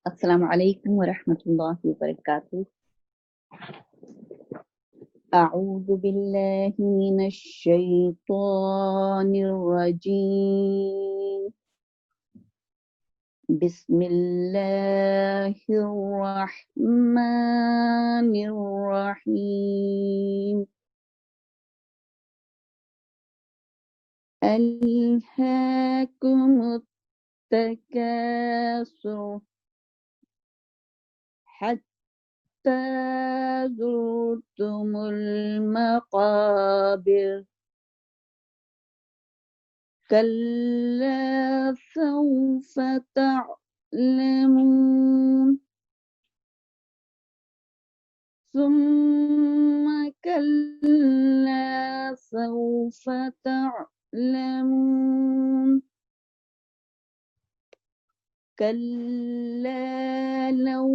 السلام علیکم ورحمۃ اللہ وبرکاتہ۔ اعوذ باللہ من الشیطان الرجیم، بسم اللہ الرحمن الرحیم۔ الہاکم التکاثر حتی زرتم المقابر، کلا سوف تعلمون ثم کلا سوف تعلمون كلا لو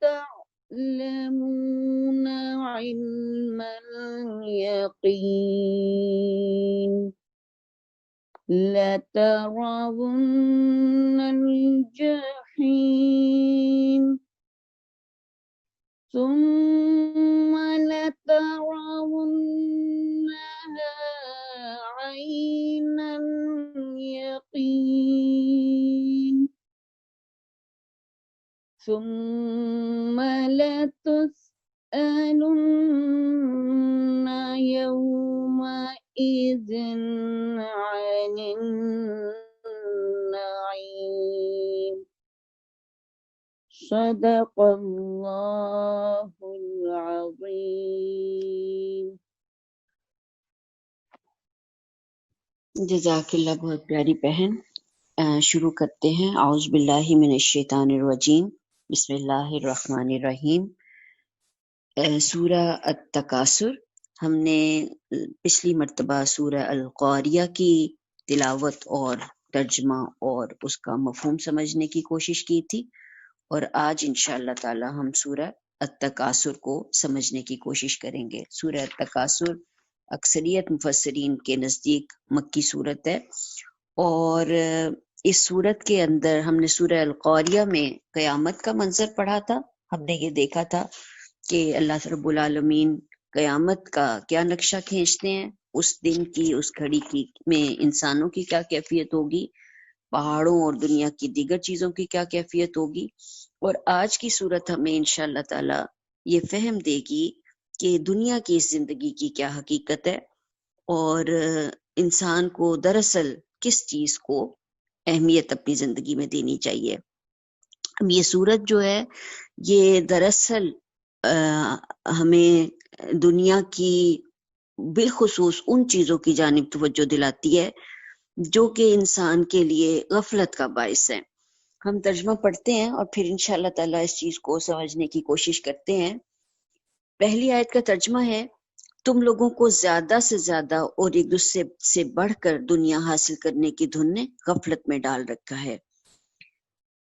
تعلمون علم اليقين لترون الجحيم ثم لترونها عين اليقين ثم لتسألن يومئذ عن النعيم۔ صدق اللہ العظیم۔ جزاک اللہ، بہت پیاری بہن۔ شروع کرتے ہیں۔ اعوذ باللہ من الشیطان الرجیم، بسم اللہ الرحمن الرحیم۔ سورہ التکاثر، ہم نے پچھلی مرتبہ سورہ القاریہ کی تلاوت اور ترجمہ اور اس کا مفہوم سمجھنے کی کوشش کی تھی، اور آج انشاءاللہ تعالی ہم سورہ التکاثر کو سمجھنے کی کوشش کریں گے۔ سورہ التکاثر اکثریت مفسرین کے نزدیک مکی صورت ہے، اور اس صورت کے اندر ہم نے سورہ القاریہ میں قیامت کا منظر پڑھا تھا۔ ہم نے یہ دیکھا تھا کہ اللہ رب العالمین قیامت کا کیا نقشہ کھینچتے ہیں، اس دن کی، اس گھڑی کی میں انسانوں کی کیا کیفیت ہوگی، پہاڑوں اور دنیا کی دیگر چیزوں کی کیا کیفیت ہوگی۔ اور آج کی صورت ہمیں انشاءاللہ تعالی یہ فہم دے گی کہ دنیا کی اس زندگی کی کیا حقیقت ہے، اور انسان کو دراصل کس چیز کو اہمیت اپنی زندگی میں دینی چاہیے۔ یہ صورت جو ہے یہ دراصل ہمیں دنیا کی بالخصوص ان چیزوں کی جانب توجہ دلاتی ہے جو کہ انسان کے لیے غفلت کا باعث ہے۔ ہم ترجمہ پڑھتے ہیں اور پھر انشاءاللہ تعالیٰ اس چیز کو سمجھنے کی کوشش کرتے ہیں۔ پہلی آیت کا ترجمہ ہے، تم لوگوں کو زیادہ سے زیادہ اور ایک دوسرے سے بڑھ کر دنیا حاصل کرنے کی دھن نے غفلت میں ڈال رکھا ہے۔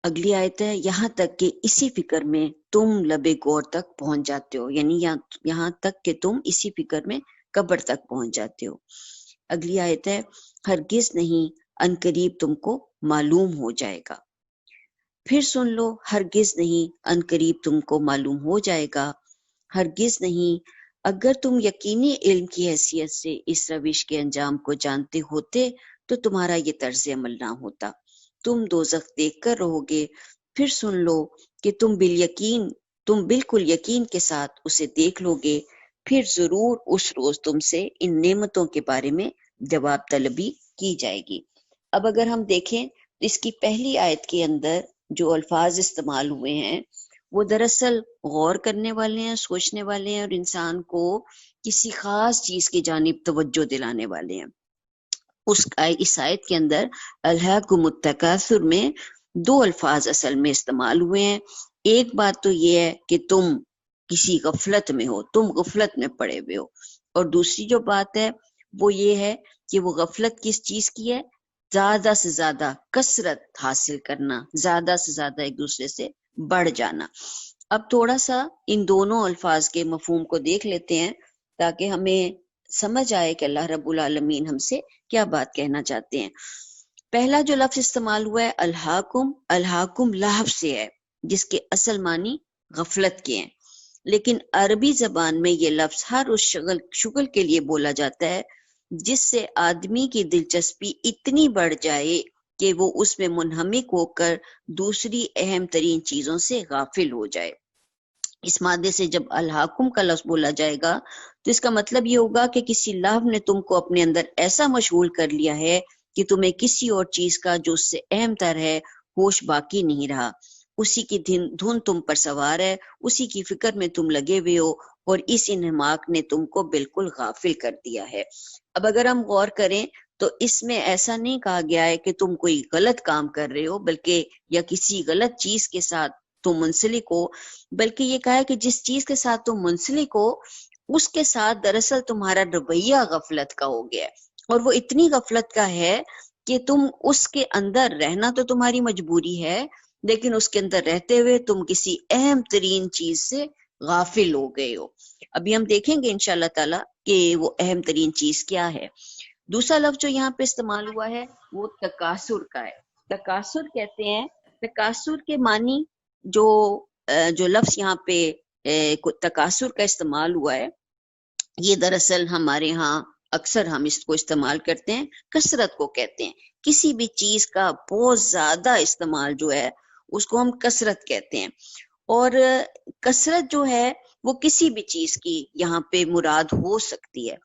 اگلی آیت ہے، یہاں تک کہ اسی فکر میں تم لبے گور تک پہنچ جاتے ہو، یعنی یہاں تک کہ تم اسی فکر میں قبر تک پہنچ جاتے ہو۔ اگلی آیت ہے، ہرگز نہیں، ان قریب تم کو معلوم ہو جائے گا۔ پھر سن لو، ہرگز نہیں، ان قریب تم کو معلوم ہو جائے گا۔ ہرگز نہیں، اگر تم یقینی علم کی حیثیت سے اس روش کے انجام کو جانتے ہوتے تو تمہارا یہ طرز عمل نہ ہوتا، تم دوزخ دیکھ کر رہو گے۔ پھر سن لو کہ تم بالکل یقین کے ساتھ اسے دیکھ لو گے، پھر ضرور اس روز تم سے ان نعمتوں کے بارے میں جواب طلبی کی جائے گی۔ اب اگر ہم دیکھیں تو اس کی پہلی آیت کے اندر جو الفاظ استعمال ہوئے ہیں وہ دراصل غور کرنے والے ہیں، سوچنے والے ہیں، اور انسان کو کسی خاص چیز کی جانب توجہ دلانے والے ہیں۔ اس آیت کے اندر الہاکم التکاثر میں دو الفاظ اصل میں استعمال ہوئے ہیں۔ ایک بات تو یہ ہے کہ تم کسی غفلت میں ہو، تم غفلت میں پڑے ہوئے ہو، اور دوسری جو بات ہے وہ یہ ہے کہ وہ غفلت کس چیز کی ہے، زیادہ سے زیادہ کثرت حاصل کرنا، زیادہ سے زیادہ ایک دوسرے سے بڑھ جانا۔ اب تھوڑا سا ان دونوں الفاظ کے مفہوم کو دیکھ لیتے ہیں تاکہ ہمیں سمجھ آئے کہ اللہ رب العالمین ہم سے کیا بات کہنا چاہتے ہیں۔ پہلا جو لفظ استعمال ہوا ہے الہاکم، الہاکم لہب سے ہے، جس کے اصل معنی غفلت کے ہیں، لیکن عربی زبان میں یہ لفظ ہر اس شغل کے لیے بولا جاتا ہے جس سے آدمی کی دلچسپی اتنی بڑھ جائے کہ وہ اس میں منہمک ہو کر دوسری اہم ترین چیزوں سے غافل ہو جائے۔ اس مادے سے جب الحاکم کا لفظ بولا جائے گا تو اس کا مطلب یہ ہوگا کہ کسی لہو نے تم کو اپنے اندر ایسا مشغول کر لیا ہے کہ تمہیں کسی اور چیز کا جو اس سے اہم تر ہے ہوش باقی نہیں رہا، اسی کی دھن تم پر سوار ہے، اسی کی فکر میں تم لگے ہوئے ہو، اور اس انہماک نے تم کو بالکل غافل کر دیا ہے۔ اب اگر ہم غور کریں تو اس میں ایسا نہیں کہا گیا ہے کہ تم کوئی غلط کام کر رہے ہو بلکہ یا کسی غلط چیز کے ساتھ تم منسلک ہو، بلکہ یہ کہا ہے کہ جس چیز کے ساتھ تم منسلک ہو اس کے ساتھ دراصل تمہارا رویہ غفلت کا ہو گیا ہے، اور وہ اتنی غفلت کا ہے کہ تم اس کے اندر رہنا تو تمہاری مجبوری ہے، لیکن اس کے اندر رہتے ہوئے تم کسی اہم ترین چیز سے غافل ہو گئے ہو۔ ابھی ہم دیکھیں گے انشاءاللہ تعالی کہ وہ اہم ترین چیز کیا ہے۔ دوسرا لفظ جو یہاں پہ استعمال ہوا ہے وہ تکاثر کا ہے۔ تکاثر کہتے ہیں، تکاثر کے معنی جو لفظ یہاں پہ تکاثر کا استعمال ہوا ہے، یہ دراصل ہمارے ہاں اکثر ہم اس کو استعمال کرتے ہیں، کثرت کو کہتے ہیں۔ کسی بھی چیز کا بہت زیادہ استعمال جو ہے اس کو ہم کثرت کہتے ہیں، اور کثرت جو ہے وہ کسی بھی چیز کی یہاں پہ مراد ہو سکتی ہے۔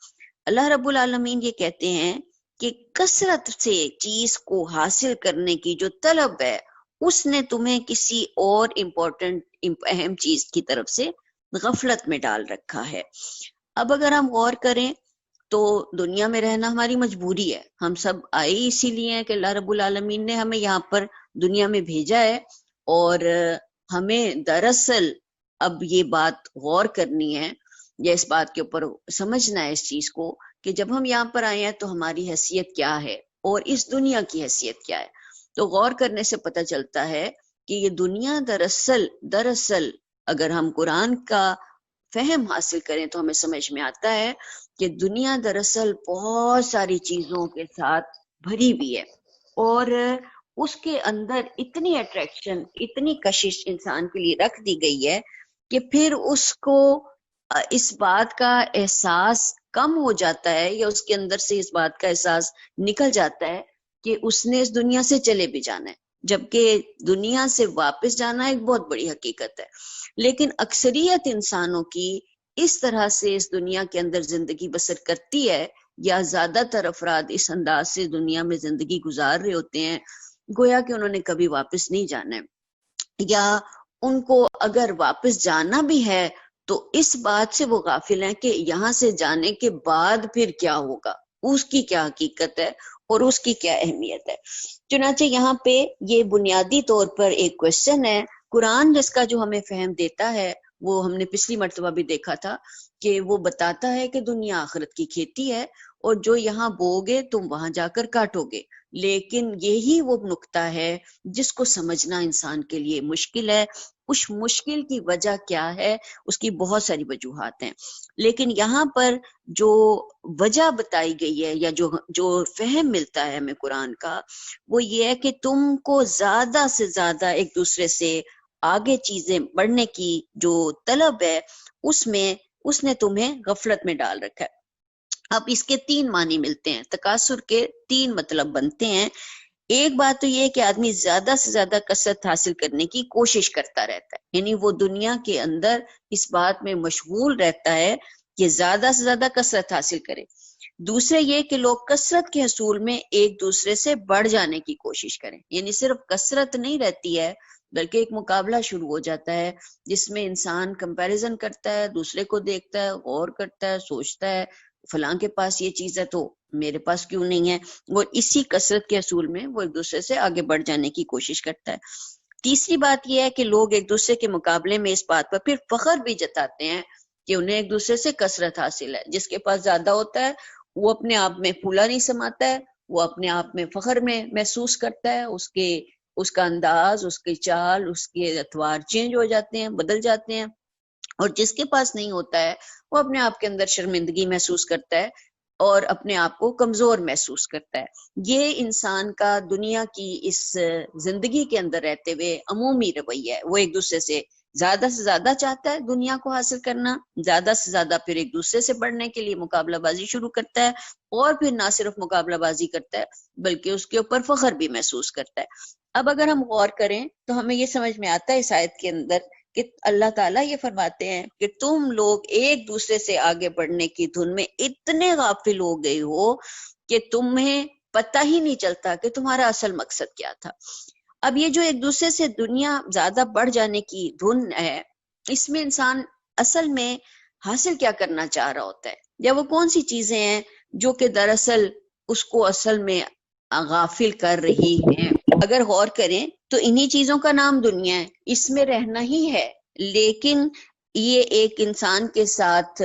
اللہ رب العالمین یہ کہتے ہیں کہ کثرت سے چیز کو حاصل کرنے کی جو طلب ہے اس نے تمہیں کسی اور اہم چیز کی طرف سے غفلت میں ڈال رکھا ہے۔ اب اگر ہم غور کریں تو دنیا میں رہنا ہماری مجبوری ہے، ہم سب آئے اسی لیے ہیں کہ اللہ رب العالمین نے ہمیں یہاں پر دنیا میں بھیجا ہے، اور ہمیں دراصل اب یہ بات غور کرنی ہے یا اس بات کے اوپر سمجھنا ہے اس چیز کو کہ جب ہم یہاں پر آئے ہیں تو ہماری حیثیت کیا ہے اور اس دنیا کی حیثیت کیا ہے۔ تو غور کرنے سے پتہ چلتا ہے کہ یہ دنیا دراصل اگر ہم قرآن کا فہم حاصل کریں تو ہمیں سمجھ میں آتا ہے کہ دنیا دراصل بہت ساری چیزوں کے ساتھ بھری ہوئی ہے، اور اس کے اندر اتنی اٹریکشن، اتنی کشش انسان کے لیے رکھ دی گئی ہے کہ پھر اس کو اس بات کا احساس کم ہو جاتا ہے، یا اس کے اندر سے اس بات کا احساس نکل جاتا ہے کہ اس نے اس دنیا سے چلے بھی جانا ہے، جبکہ دنیا سے واپس جانا ایک بہت بڑی حقیقت ہے۔ لیکن اکثریت انسانوں کی اس طرح سے اس دنیا کے اندر زندگی بسر کرتی ہے، یا زیادہ تر افراد اس انداز سے دنیا میں زندگی گزار رہے ہوتے ہیں گویا کہ انہوں نے کبھی واپس نہیں جانا ہے، یا ان کو اگر واپس جانا بھی ہے تو اس بات سے وہ غافل ہیں کہ یہاں سے جانے کے بعد پھر کیا ہوگا، اس کی کیا حقیقت ہے اور اس کی کیا اہمیت ہے۔ چنانچہ یہاں پہ یہ بنیادی طور پر ایک کوشچن ہے۔ قرآن جس کا جو ہمیں فہم دیتا ہے وہ ہم نے پچھلی مرتبہ بھی دیکھا تھا کہ وہ بتاتا ہے کہ دنیا آخرت کی کھیتی ہے، اور جو یہاں بوگے تم وہاں جا کر کاٹو گے، لیکن یہی وہ نقطہ ہے جس کو سمجھنا انسان کے لیے مشکل ہے۔ اس مشکل کی وجہ کیا ہے؟ اس کی بہت ساری وجوہات ہیں، لیکن یہاں پر جو وجہ بتائی گئی ہے یا جو فہم ملتا ہے ہمیں قرآن کا، وہ یہ ہے کہ تم کو زیادہ سے زیادہ ایک دوسرے سے آگے چیزیں بڑھنے کی جو طلب ہے اس نے تمہیں غفلت میں ڈال رکھا ہے۔ اب اس کے 3 معنی ملتے ہیں، تکاثر کے 3 مطلب بنتے ہیں۔ ایک بات تو یہ کہ آدمی زیادہ سے زیادہ کثرت حاصل کرنے کی کوشش کرتا رہتا ہے، یعنی وہ دنیا کے اندر اس بات میں مشغول رہتا ہے کہ زیادہ سے زیادہ کثرت حاصل کرے۔ دوسرے یہ کہ لوگ کثرت کے حصول میں ایک دوسرے سے بڑھ جانے کی کوشش کریں، یعنی صرف کثرت نہیں رہتی ہے بلکہ ایک مقابلہ شروع ہو جاتا ہے جس میں انسان کمپیریزن کرتا ہے، دوسرے کو دیکھتا ہے، غور کرتا ہے، سوچتا ہے فلاں کے پاس یہ چیز ہے تو میرے پاس کیوں نہیں ہے، اور اسی کثرت کے حصول میں وہ ایک دوسرے سے آگے بڑھ جانے کی کوشش کرتا ہے۔ تیسری بات یہ ہے کہ لوگ ایک دوسرے کے مقابلے میں اس بات پر پھر فخر بھی جتاتے ہیں کہ انہیں ایک دوسرے سے کثرت حاصل ہے۔ جس کے پاس زیادہ ہوتا ہے وہ اپنے آپ میں پھولا نہیں سماتا ہے، وہ اپنے آپ میں فخر میں محسوس کرتا ہے، اس کا انداز، اس کی چال، اس کے اطوار چینج ہو جاتے ہیں، بدل جاتے ہیں، اور جس کے پاس نہیں ہوتا ہے وہ اپنے آپ کے اندر شرمندگی محسوس کرتا ہے اور اپنے آپ کو کمزور محسوس کرتا ہے۔ یہ انسان کا دنیا کی اس زندگی کے اندر رہتے ہوئے عمومی رویہ ہے۔ وہ ایک دوسرے سے زیادہ چاہتا ہے دنیا کو حاصل کرنا، زیادہ سے زیادہ پھر ایک دوسرے سے بڑھنے کے لیے مقابلہ بازی شروع کرتا ہے، اور پھر نہ صرف مقابلہ بازی کرتا ہے بلکہ اس کے اوپر فخر بھی محسوس کرتا ہے۔ اب اگر ہم غور کریں تو ہمیں یہ سمجھ میں آتا ہے اس آیت کے اندر کہ اللہ تعالیٰ یہ فرماتے ہیں کہ تم لوگ ایک دوسرے سے آگے بڑھنے کی دھن میں اتنے غافل ہو گئے ہو کہ تمہیں پتہ ہی نہیں چلتا کہ تمہارا اصل مقصد کیا تھا۔ اب یہ جو ایک دوسرے سے دنیا زیادہ بڑھ جانے کی دھن ہے، اس میں انسان اصل میں حاصل کیا کرنا چاہ رہا ہوتا ہے، یا وہ کون سی چیزیں ہیں جو کہ دراصل اس کو اصل میں غافل کر رہی ہیں۔ اگر غور کریں تو انہی چیزوں کا نام دنیا ہے، اس میں رہنا ہی ہے، لیکن یہ ایک انسان کے ساتھ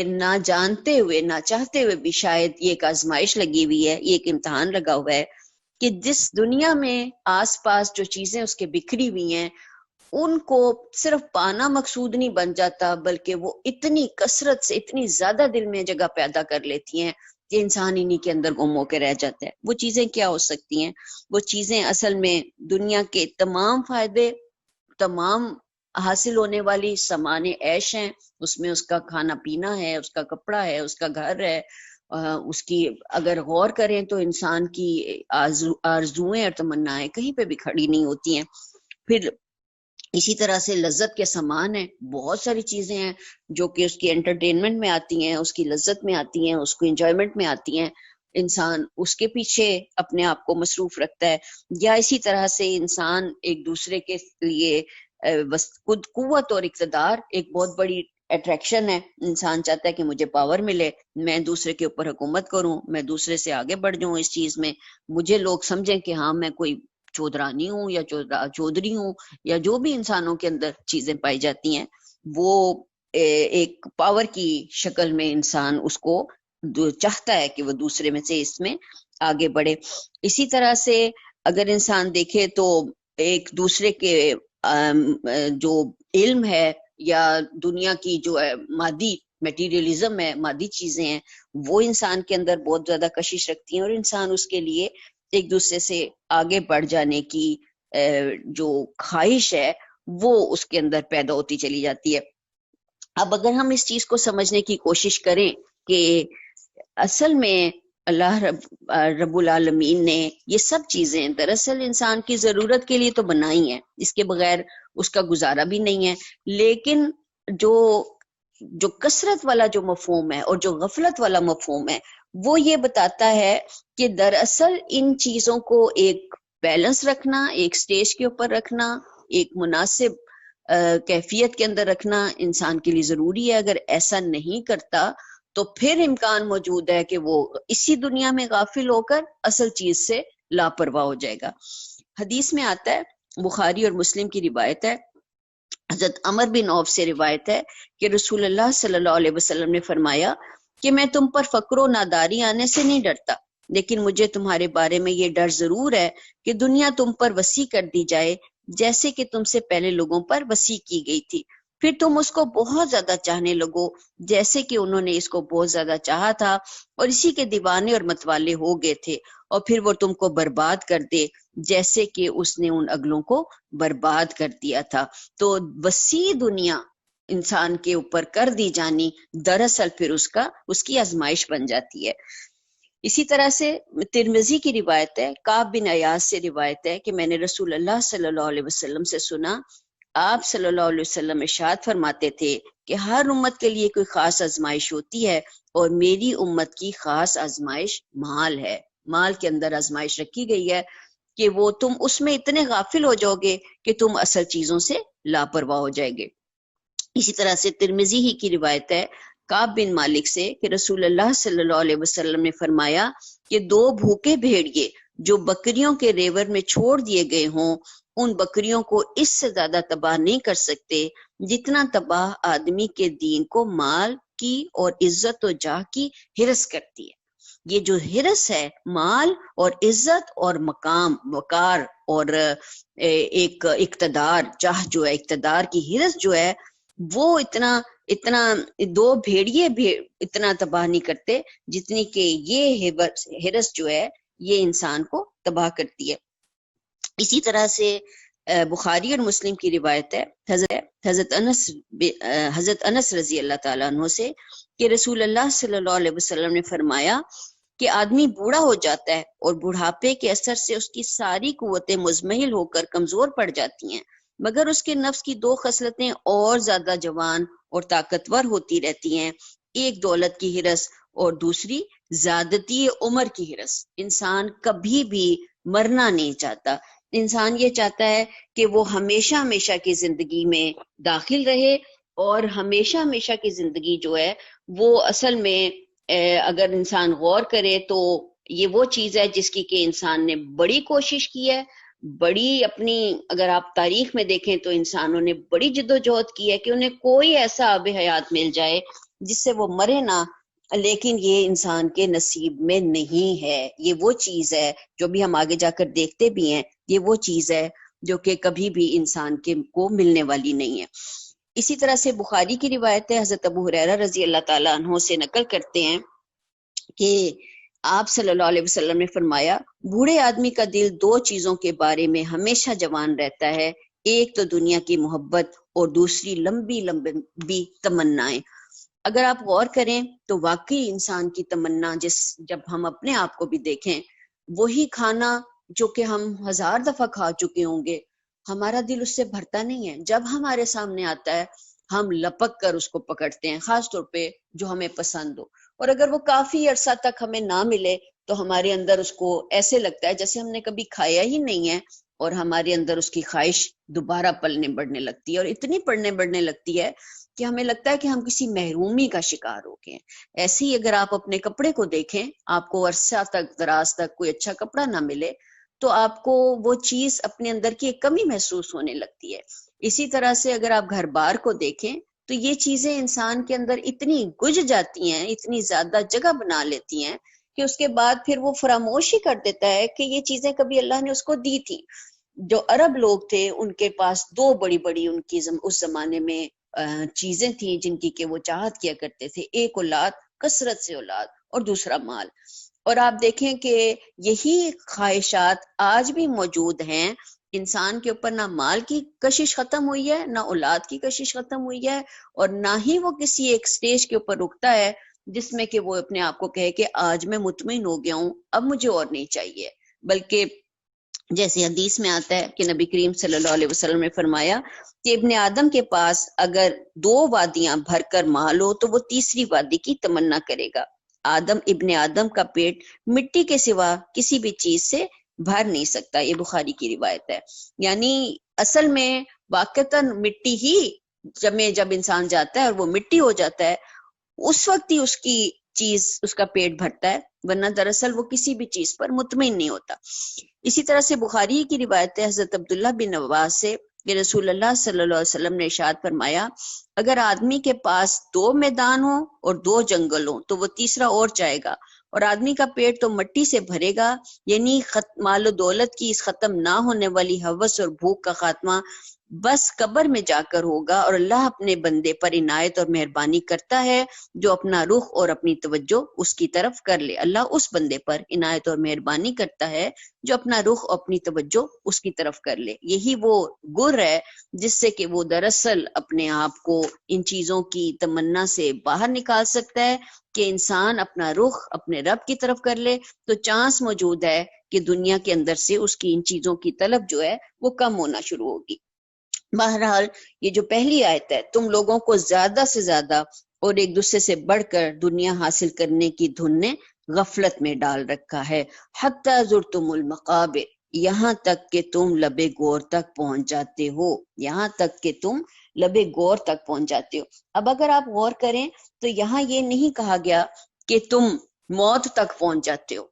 نہ جانتے ہوئے نہ چاہتے ہوئے بھی شاید یہ ایک آزمائش لگی ہوئی ہے، یہ ایک امتحان لگا ہوا ہے کہ جس دنیا میں آس پاس جو چیزیں اس کے بکھری ہوئی ہیں ان کو صرف پانا مقصود نہیں بن جاتا، بلکہ وہ اتنی کثرت سے اتنی زیادہ دل میں جگہ پیدا کر لیتی ہیں کہ انسان انہی کے اندر گم ہو کے رہ جاتا ہے۔ وہ چیزیں کیا ہو سکتی ہیں؟ وہ چیزیں اصل میں دنیا کے تمام فائدے، تمام حاصل ہونے والی سامان عیش ہیں، اس میں اس کا کھانا پینا ہے، اس کا کپڑا ہے، اس کا گھر ہے، اس کی اگر غور کریں تو انسان کی آرزوئیں اور تمنائیں کہیں پہ بھی کھڑی نہیں ہوتی ہیں۔ پھر اسی طرح سے لذت کے سامان ہیں، بہت ساری چیزیں ہیں جو کہ اس کی انٹرٹینمنٹ میں آتی ہیں، اس کی لذت میں آتی ہیں، اس کو انجوائمنٹ میں آتی ہیں، انسان اس کے پیچھے اپنے آپ کو مصروف رکھتا ہے۔ یا اسی طرح سے انسان ایک دوسرے کے لیے خود قوت اور اقتدار ایک بہت بڑی اٹریکشن ہے۔ انسان چاہتا ہے کہ مجھے پاور ملے، میں دوسرے کے اوپر حکومت کروں، میں دوسرے سے آگے بڑھ جاؤں اس چیز میں، مجھے لوگ سمجھیں کہ ہاں میں کوئی چودرانی ہوں یا چودھری ہوں، یا جو بھی انسانوں کے اندر چیزیں پائی جاتی ہیں، وہ ایک پاور کی شکل میں انسان اس کو چاہتا ہے کہ وہ دوسرے میں سے اس میں آگے بڑھے۔ اسی طرح سے اگر انسان دیکھے تو ایک دوسرے کے جو علم ہے یا دنیا کی جو ہے مادی میٹیریلزم ہے، مادی چیزیں ہیں، وہ انسان کے اندر بہت زیادہ کشش رکھتی ہیں، اور انسان اس کے لیے ایک دوسرے سے آگے بڑھ جانے کی جو خواہش ہے وہ اس کے اندر پیدا ہوتی چلی جاتی ہے۔ اب اگر ہم اس چیز کو سمجھنے کی کوشش کریں کہ اصل میں اللہ رب العالمین نے یہ سب چیزیں دراصل انسان کی ضرورت کے لیے تو بنائی ہیں، اس کے بغیر اس کا گزارا بھی نہیں ہے، لیکن جو کثرت والا جو مفہوم ہے اور جو غفلت والا مفہوم ہے وہ یہ بتاتا ہے کہ دراصل ان چیزوں کو ایک بیلنس رکھنا، ایک سٹیج کے اوپر رکھنا، ایک مناسب کیفیت کے اندر رکھنا انسان کے لیے ضروری ہے۔ اگر ایسا نہیں کرتا تو پھر امکان موجود ہے کہ وہ اسی دنیا میں غافل ہو کر اصل چیز سے لاپرواہ ہو جائے گا۔ حدیث میں آتا ہے، بخاری اور مسلم کی روایت ہے، حضرت عمر بن عوف سے روایت ہے کہ رسول اللہ صلی اللہ علیہ وسلم نے فرمایا کہ میں تم پر فقر و ناداری آنے سے نہیں ڈرتا، لیکن مجھے تمہارے بارے میں یہ ڈر ضرور ہے کہ دنیا تم پر وسیع کر دی جائے جیسے کہ تم سے پہلے لوگوں پر وسیع کی گئی تھی، پھر تم اس کو بہت زیادہ چاہنے لگو جیسے کہ انہوں نے اس کو بہت زیادہ چاہا تھا اور اسی کے دیوانے اور متوالے ہو گئے تھے، اور پھر وہ تم کو برباد کر دے جیسے کہ اس نے ان اگلوں کو برباد کر دیا تھا۔ تو وسیع دنیا انسان کے اوپر کر دی جانی دراصل پھر اس کی آزمائش بن جاتی ہے۔ اسی طرح سے ترمذی کی روایت ہے، کعب بن ایاز سے روایت ہے کہ میں نے رسول اللہ صلی اللہ علیہ وسلم سے سنا، آپ صلی اللہ علیہ وسلم ارشاد فرماتے تھے کہ ہر امت کے لیے کوئی خاص آزمائش ہوتی ہے، اور میری امت کی خاص آزمائش مال ہے۔ مال کے اندر آزمائش رکھی گئی ہے کہ وہ تم اس میں اتنے غافل ہو جاؤ گے کہ تم اصل چیزوں سے لاپرواہ ہو جائے گے۔ اسی طرح سے ترمذی ہی کی روایت ہے کعب بن مالک سے کہ رسول اللہ صلی اللہ علیہ وسلم نے فرمایا کہ دو بھوکے بھیڑیے جو بکریوں کے ریور میں چھوڑ دیے گئے ہوں، ان بکریوں کو اس سے زیادہ تباہ نہیں کر سکتے جتنا تباہ آدمی کے دین کو مال کی اور عزت و جاہ کی ہرس کرتی ہے۔ یہ جو ہرس ہے، مال اور عزت اور مقام وقار اور ایک اقتدار، جاہ جو ہے، اقتدار کی ہرس جو ہے، وہ اتنا دو بھیڑیے اتنا تباہ نہیں کرتے جتنی کہ یہ ہرس جو ہے یہ انسان کو تباہ کرتی ہے۔ اسی طرح سے بخاری اور مسلم کی روایت ہے حضرت انس رضی اللہ تعالیٰ عنہ سے کہ رسول اللہ صلی اللہ علیہ وسلم نے فرمایا کہ آدمی بوڑھا ہو جاتا ہے اور بڑھاپے کے اثر سے اس کی ساری قوتیں مزمحل ہو کر کمزور پڑ جاتی ہیں، مگر اس کے نفس کی دو خصلتیں اور زیادہ جوان اور طاقتور ہوتی رہتی ہیں، ایک دولت کی ہرس اور دوسری زیادتی عمر کی ہرس۔ انسان کبھی بھی مرنا نہیں چاہتا، انسان یہ چاہتا ہے کہ وہ ہمیشہ ہمیشہ کی زندگی میں داخل رہے، اور ہمیشہ ہمیشہ کی زندگی جو ہے وہ اصل میں اگر انسان غور کرے تو یہ وہ چیز ہے جس کی کہ انسان نے بڑی کوشش کی ہے، بڑی اپنی، اگر آپ تاریخ میں دیکھیں تو انسانوں نے بڑی جدوجہد کی ہے کہ انہیں کوئی ایسا آب حیات مل جائے جس سے وہ مرے نہ، لیکن یہ انسان کے نصیب میں نہیں ہے۔ یہ وہ چیز ہے جو بھی ہم آگے جا کر دیکھتے بھی ہیں، یہ وہ چیز ہے جو کہ کبھی بھی انسان کو ملنے والی نہیں ہے۔ اسی طرح سے بخاری کی روایت ہے، حضرت ابو ہریرہ رضی اللہ تعالیٰ عنہ سے نقل کرتے ہیں کہ آپ صلی اللہ علیہ وسلم نے فرمایا بوڑھے آدمی کا دل دو چیزوں کے بارے میں ہمیشہ جوان رہتا ہے، ایک تو دنیا کی محبت اور دوسری لمبی لمبی تمنائیں۔ اگر آپ غور کریں تو واقعی انسان کی تمنا جب ہم اپنے آپ کو بھی دیکھیں، وہی کھانا جو کہ ہم 1000 دفعہ کھا چکے ہوں گے، ہمارا دل اس سے بھرتا نہیں ہے۔ جب ہمارے سامنے آتا ہے ہم لپک کر اس کو پکڑتے ہیں، خاص طور پہ جو ہمیں پسند ہو، اور اگر وہ کافی عرصہ تک ہمیں نہ ملے تو ہمارے اندر اس کو ایسے لگتا ہے جیسے ہم نے کبھی کھایا ہی نہیں ہے، اور ہمارے اندر اس کی خواہش دوبارہ پلنے بڑھنے لگتی ہے، اور اتنی پڑھنے بڑھنے لگتی ہے کہ ہمیں لگتا ہے کہ ہم کسی محرومی کا شکار ہو گئے ہیں۔ ایسے ہی اگر آپ اپنے کپڑے کو دیکھیں، آپ کو عرصہ تک دراز تک کوئی اچھا کپڑا نہ ملے تو آپ کو وہ چیز اپنے اندر کی ایک کمی محسوس ہونے لگتی ہے۔ اسی طرح سے اگر آپ گھر بار کو دیکھیں تو یہ چیزیں انسان کے اندر اتنی گج جاتی ہیں، اتنی زیادہ جگہ بنا لیتی ہیں کہ اس کے بعد پھر وہ فراموش ہی کر دیتا ہے کہ یہ چیزیں کبھی اللہ نے اس کو دی تھی۔ جو عرب لوگ تھے ان کے پاس دو بڑی بڑی ان کی اس زمانے میں چیزیں تھیں جن کی کہ وہ چاہت کیا کرتے تھے، ایک اولاد، کثرت سے اولاد، اور دوسرا مال۔ اور آپ دیکھیں کہ یہی خواہشات آج بھی موجود ہیں، انسان کے اوپر نہ مال کی کشش ختم ہوئی ہے، نہ اولاد کی کشش ختم ہوئی ہے، اور نہ ہی وہ کسی ایک سٹیج کے اوپر رکتا ہے جس میں کہ وہ اپنے آپ کو کہے کہ آج میں مطمئن ہو گیا ہوں، اب مجھے اور نہیں چاہیے۔ بلکہ جیسے حدیث میں آتا ہے کہ نبی کریم صلی اللہ علیہ وسلم نے فرمایا کہ ابن آدم کے پاس اگر 2 وادیاں بھر کر مال ہو تو وہ تیسری وادی کی تمنا کرے گا۔ ابن آدم کا پیٹ مٹی کے سوا کسی بھی چیز سے بھر نہیں سکتا، یہ بخاری کی روایت ہے۔ یعنی اصل میں واقعتاً مٹی ہی جب انسان جاتا ہے اور وہ مٹی ہو جاتا ہے، اس وقت ہی اس کی چیز، اس کا پیٹ بھرتا ہے، ورنہ دراصل وہ کسی بھی چیز پر مطمئن نہیں ہوتا۔ اسی طرح سے بخاری کی روایت ہے حضرت عبداللہ بن عباس سے کہ رسول اللہ صلی اللہ علیہ وسلم نے ارشاد فرمایا اگر آدمی کے پاس 2 میدان ہوں اور 2 جنگل ہوں تو وہ تیسرا اور چاہے گا، اور آدمی کا پیٹ تو مٹی سے بھرے گا، یعنی مال و دولت کی اس ختم نہ ہونے والی ہوس اور بھوک کا خاتمہ بس قبر میں جا کر ہوگا، اور اللہ اپنے بندے پر عنایت اور مہربانی کرتا ہے جو اپنا رخ اور اپنی توجہ اس کی طرف کر لے۔ اللہ اس بندے پر عنایت اور مہربانی کرتا ہے جو اپنا رخ اور اپنی توجہ اس کی طرف کر لے۔ یہی وہ گر ہے جس سے کہ وہ دراصل اپنے آپ کو ان چیزوں کی تمنا سے باہر نکال سکتا ہے کہ انسان اپنا رخ اپنے رب کی طرف کر لے تو چانس موجود ہے کہ دنیا کے اندر سے اس کی ان چیزوں کی طلب جو ہے وہ کم ہونا شروع ہوگی۔ بہرحال یہ جو پہلی آیت ہے، تم لوگوں کو زیادہ سے زیادہ اور ایک دوسرے سے بڑھ کر دنیا حاصل کرنے کی دھن نے غفلت میں ڈال رکھا ہے۔ حتی زرتم المقابر، یہاں تک کہ تم لبے گور تک پہنچ جاتے ہو، یہاں تک کہ تم لبے گور تک پہنچ جاتے ہو۔ اب اگر آپ غور کریں تو یہاں یہ نہیں کہا گیا کہ تم موت تک پہنچ جاتے ہو،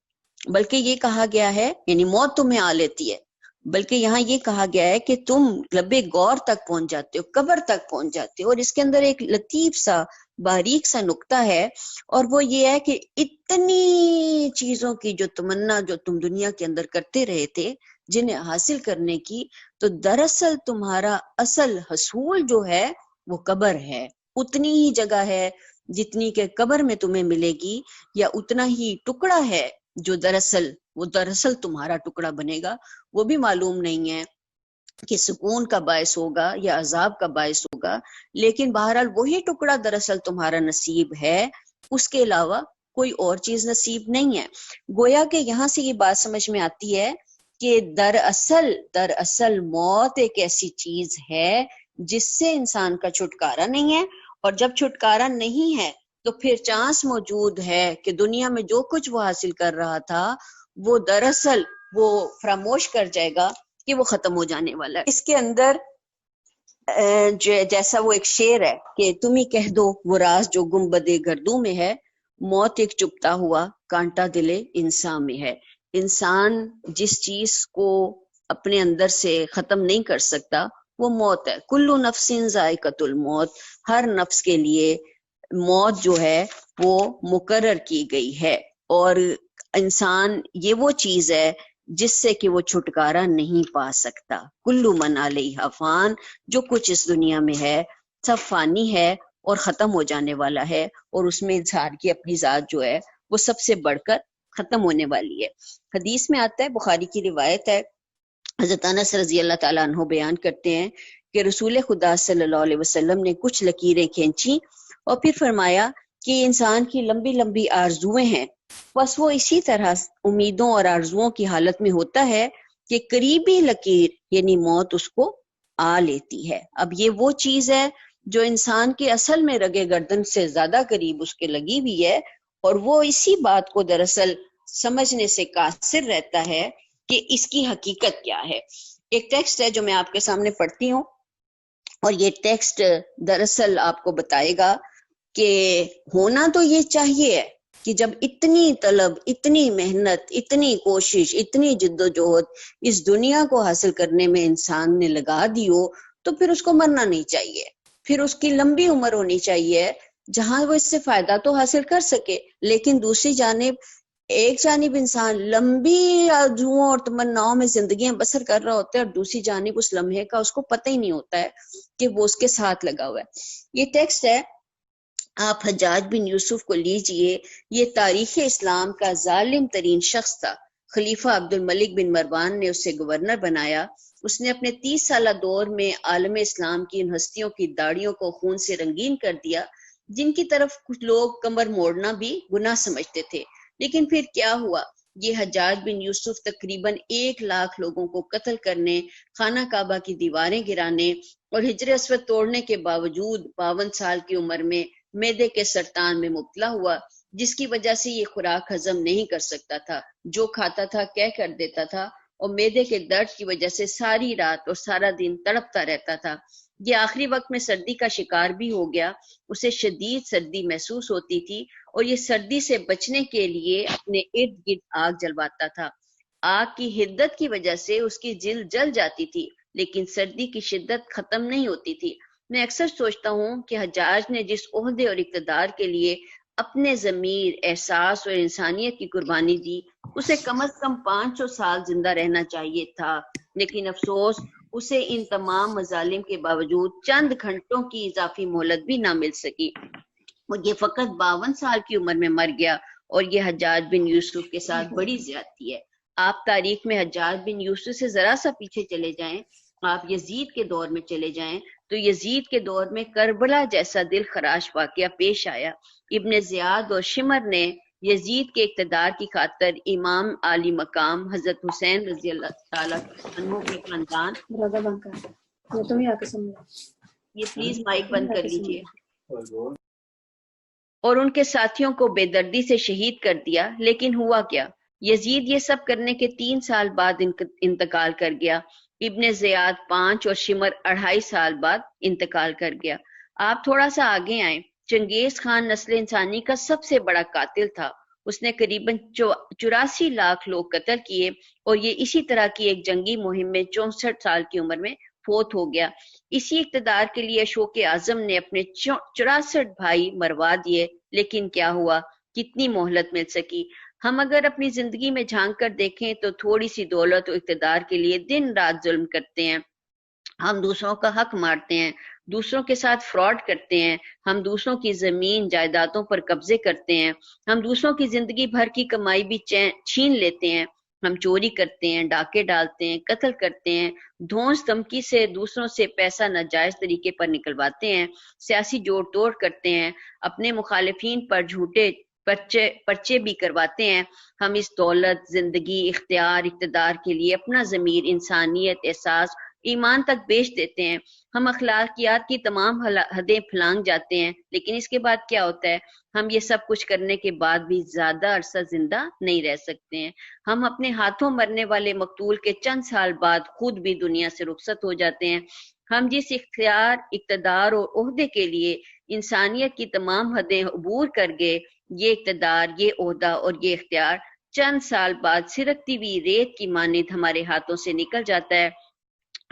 بلکہ یہ کہا گیا ہے، یعنی موت تمہیں آ لیتی ہے، بلکہ یہاں یہ کہا گیا ہے کہ تم لبے گور تک پہنچ جاتے ہو، قبر تک پہنچ جاتے ہو۔ اور اس کے اندر ایک لطیف سا باریک سا نقطہ ہے، اور وہ یہ ہے کہ اتنی چیزوں کی جو تمنا جو تم دنیا کے اندر کرتے رہے تھے جنہیں حاصل کرنے کی، تو دراصل تمہارا اصل حصول جو ہے وہ قبر ہے. اتنی ہی جگہ ہے جتنی کہ قبر میں تمہیں ملے گی، یا اتنا ہی ٹکڑا ہے جو دراصل تمہارا ٹکڑا بنے گا. وہ بھی معلوم نہیں ہے کہ سکون کا باعث ہوگا یا عذاب کا باعث ہوگا، لیکن بہرحال وہی ٹکڑا دراصل تمہارا نصیب ہے، اس کے علاوہ کوئی اور چیز نصیب نہیں ہے. گویا کہ یہاں سے یہ بات سمجھ میں آتی ہے کہ دراصل موت ایک ایسی چیز ہے جس سے انسان کا چھٹکارا نہیں ہے، اور جب چھٹکارا نہیں ہے تو پھر چانس موجود ہے کہ دنیا میں جو کچھ وہ حاصل کر رہا تھا وہ دراصل وہ فراموش کر جائے گا کہ وہ ختم ہو جانے والا ہے. اس کے اندر جیسا وہ ایک شعر ہے کہ تم ہی کہہ دو وہ راز جو گنبد گردوں میں ہے، موت ایک چپتا ہوا کانٹا دلے انسان میں ہے. انسان جس چیز کو اپنے اندر سے ختم نہیں کر سکتا وہ موت ہے. کلو نفس ذائقۃ الموت، ہر نفس کے لیے موت جو ہے وہ مقرر کی گئی ہے، اور انسان یہ وہ چیز ہے جس سے کہ وہ چھٹکارا نہیں پا سکتا. کلو من علیہا فان، جو کچھ اس دنیا میں ہے سب فانی ہے اور ختم ہو جانے والا ہے، اور اس میں انسان کی اپنی ذات جو ہے وہ سب سے بڑھ کر ختم ہونے والی ہے. حدیث میں آتا ہے، بخاری کی روایت ہے، حضرت انس رضی اللہ تعالیٰ عنہ بیان کرتے ہیں کہ رسول خدا صلی اللہ علیہ وسلم نے کچھ لکیریں کھینچی اور پھر فرمایا کہ انسان کی لمبی لمبی آرزویں ہیں، بس وہ اسی طرح امیدوں اور آرزوؤں کی حالت میں ہوتا ہے کہ قریبی لکیر یعنی موت اس کو آ لیتی ہے. اب یہ وہ چیز ہے جو انسان کے اصل میں رگے گردن سے زیادہ قریب اس کے لگی ہوئی ہے، اور وہ اسی بات کو دراصل سمجھنے سے قاصر رہتا ہے کہ اس کی حقیقت کیا ہے. ایک ٹیکسٹ ہے جو میں آپ کے سامنے پڑھتی ہوں، اور یہ ٹیکسٹ دراصل آپ کو بتائے گا کہ ہونا تو یہ چاہیے کہ جب اتنی طلب، اتنی محنت، اتنی کوشش، اتنی جد و جہد اس دنیا کو حاصل کرنے میں انسان نے لگا دی ہو تو پھر اس کو مرنا نہیں چاہیے، پھر اس کی لمبی عمر ہونی چاہیے جہاں وہ اس سے فائدہ تو حاصل کر سکے. لیکن دوسری جانب ایک جانب انسان لمبی آرزوؤں اور تمناؤں میں زندگیاں بسر کر رہا ہوتا ہے، اور دوسری جانب اس لمحے کا اس کو پتہ ہی نہیں ہوتا ہے کہ وہ اس کے ساتھ لگا ہوا ہے. یہ ٹیکسٹ ہے، آپ حجاج بن یوسف کو لیجئے. یہ تاریخ اسلام کا ظالم ترین شخص تھا. خلیفہ عبد الملک بن مروان نے اسے گورنر بنایا. اس نے اپنے 30 سالہ دور میں عالم اسلام کی ان ہستیوں کی داڑھیوں کو خون سے رنگین کر دیا جن کی طرف کچھ لوگ کمر موڑنا بھی گناہ سمجھتے تھے. لیکن پھر کیا ہوا؟ یہ حجاج بن یوسف تقریباً 1,00,000 لوگوں کو قتل کرنے، خانہ کعبہ کی دیواریں گرانے اور حجر اسود توڑنے کے باوجود 52 سال کی عمر میں معدے کے سرطان میں مبتلا ہوا، جس کی وجہ سے یہ خوراک ہضم نہیں کر سکتا تھا. جو کھاتا تھا کہہ کر دیتا تھا، اور معدے کے درد کی وجہ سے ساری رات اور سارا دن تڑپتا رہتا تھا. یہ آخری وقت میں سردی کا شکار بھی ہو گیا. اسے شدید سردی محسوس ہوتی تھی اور یہ سردی سے بچنے کے لیے اپنے ارد گرد آگ جلواتا تھا. آگ کی حدت کی وجہ سے اس کی جلد جل جاتی تھی، لیکن سردی کی شدت ختم نہیں ہوتی تھی. میں اکثر سوچتا ہوں کہ حجاج نے جس عہدے اور اقتدار کے لیے اپنے ضمیر، احساس اور انسانیت کی قربانی دی، اسے کم از کم 500 سال زندہ رہنا چاہیے تھا. لیکن افسوس اسے ان تمام مظالم کے باوجود چند گھنٹوں کی اضافی مہلت بھی نہ مل سکی، اور یہ فقط 52 سال کی عمر میں مر گیا. اور یہ حجاج بن یوسف کے ساتھ بڑی زیادتی ہے. آپ تاریخ میں حجاج بن یوسف سے ذرا سا پیچھے چلے جائیں، آپ یزید کے دور میں چلے جائیں تو یزید کے دور میں کربلا جیسا دل خراش واقعہ پیش آیا. ابن زیاد اور شمر نے یزید کے اقتدار کی خاطر امام عالی مقام حضرت حسین رضی اللہ تعالیٰ عنہ کے خاندان، یہ پلیز مائک بند کر لیجئے، اور ان کے ساتھیوں کو بے دردی سے شہید کر دیا. لیکن ہوا کیا؟ یزید یہ سب کرنے کے 3 سال بعد انتقال کر گیا. ابن زیاد 5 اور شمر 2.5 سال بعد انتقال کر گیا. آپ تھوڑا سا آگے آئیں. چنگیز خان نسل انسانی کا سب سے بڑا قاتل تھا. اس نے قریباً 84 لاکھ لوگ قتل کیے، اور یہ اسی طرح کی ایک جنگی مہم میں 64 سال کی عمر میں فوت ہو گیا. اسی اقتدار کے لیے اشوک اعظم نے اپنے 64 بھائی مروا دیے. لیکن کیا ہوا؟ کتنی مہلت مل سکی؟ ہم اگر اپنی زندگی میں جھانک کر دیکھیں تو تھوڑی سی دولت و اقتدار کے لیے دن رات ظلم کرتے ہیں. ہم دوسروں کا حق مارتے ہیں، دوسروں کے ساتھ فراڈ کرتے ہیں، ہم دوسروں کی زمین جائیدادوں پر قبضے کرتے ہیں، ہم دوسروں کی زندگی بھر کی کمائی بھی چھین لیتے ہیں، ہم چوری کرتے ہیں، ڈاکے ڈالتے ہیں، قتل کرتے ہیں، دھونس دھمکی سے دوسروں سے پیسہ ناجائز طریقے پر نکلواتے ہیں، سیاسی جوڑ توڑ کرتے ہیں، اپنے مخالفین پر جھوٹے پرچے بھی کرواتے ہیں، ہم اس دولت، زندگی، اختیار، اقتدار کے لیے اپنا ضمیر، انسانیت، احساس، ایمان تک بیچ دیتے ہیں، ہم اخلاقیات کی تمام حدیں پھلانگ جاتے ہیں، لیکن اس کے بعد کیا ہوتا ہے؟ ہم یہ سب کچھ کرنے کے بعد بھی زیادہ عرصہ زندہ نہیں رہ سکتے ہیں، ہم اپنے ہاتھوں مرنے والے مقتول کے چند سال بعد خود بھی دنیا سے رخصت ہو جاتے ہیں، ہم جس اختیار، اقتدار اور عہدے کے لیے انسانیت کی تمام حدیں عبور کر گئے، یہ اقتدار، یہ عہدہ اور یہ اختیار چند سال بعد سرکتی ہوئی ریت کی مانند ہمارے ہاتھوں سے نکل جاتا ہے،